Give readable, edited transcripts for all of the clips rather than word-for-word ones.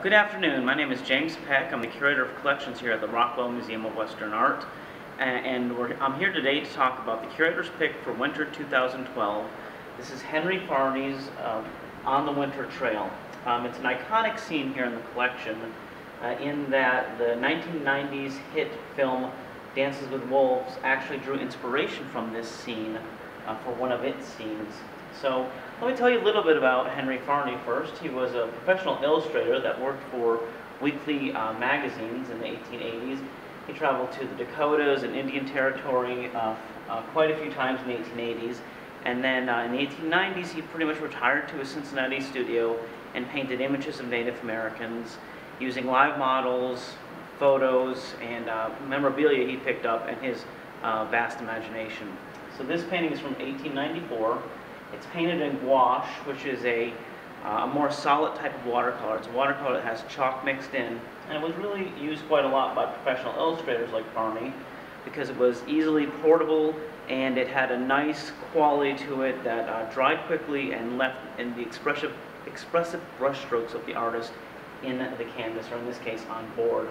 Good afternoon. My name is James Peck. I'm the Curator of Collections here at the Rockwell Museum of Western Art. I'm here today to talk about the Curator's pick for Winter 2012. This is Henry Farny's On the Winter Trail. It's an iconic scene here in the collection in that the 1990s hit film Dances with Wolves actually drew inspiration from this scene for one of its scenes. So let me tell you a little bit about Henry Farny first. He was a professional illustrator that worked for weekly magazines in the 1880s. He traveled to the Dakotas and Indian Territory quite a few times in the 1880s. And then in the 1890s, he pretty much retired to his Cincinnati studio and painted images of Native Americans using live models, photos, and memorabilia he picked up in his vast imagination. So this painting is from 1894. It's painted in gouache, which is a more solid type of watercolor. It's a watercolor that has chalk mixed in, and it was really used quite a lot by professional illustrators like Farny because it was easily portable and it had a nice quality to it that dried quickly and left in the expressive brushstrokes of the artist in the canvas, or in this case on board.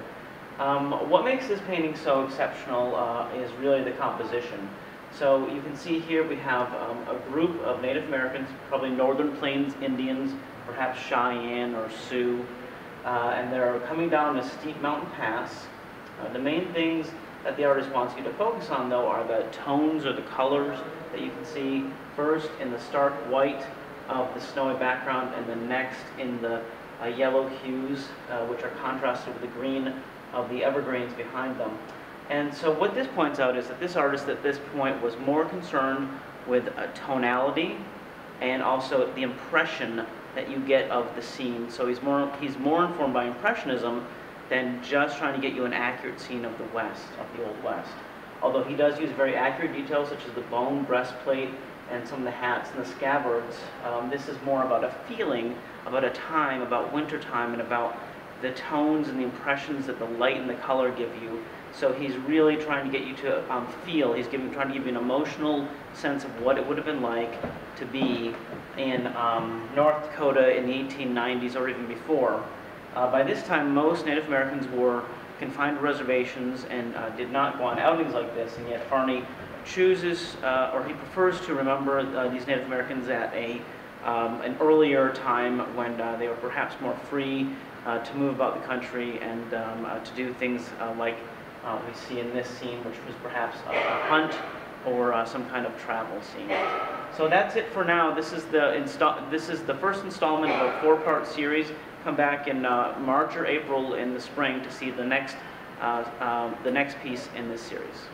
What makes this painting so exceptional is really the composition. So you can see here we have a group of Native Americans, probably Northern Plains Indians, perhaps Cheyenne or Sioux, and they're coming down a steep mountain pass. The main things that the artist wants you to focus on, though, are the tones or the colors that you can see first in the stark white of the snowy background, and then next in the yellow hues, which are contrasted with the green of the evergreens behind them. And so what this points out is that this artist at this point was more concerned with tonality and also the impression that you get of the scene. So he's more informed by Impressionism than just trying to get you an accurate scene of the West, of the Old West. Although he does use very accurate details such as the bone breastplate and some of the hats and the scabbards. This is more about a feeling, about a time, about winter time, and about the tones and the impressions that the light and the color give you. So he's really trying to get you to feel. He's trying to give you an emotional sense of what it would have been like to be in North Dakota in the 1890s or even before. By this time, most Native Americans were confined to reservations and did not go on outings like this, and yet Farny chooses, or he prefers to remember these Native Americans at an earlier time when they were perhaps more free to move about the country and to do things like we see in this scene, which was perhaps a hunt or some kind of travel scene. So that's it for now. This is the first installment of a 4-part series. Come back in March or April in the spring to see the next piece in this series.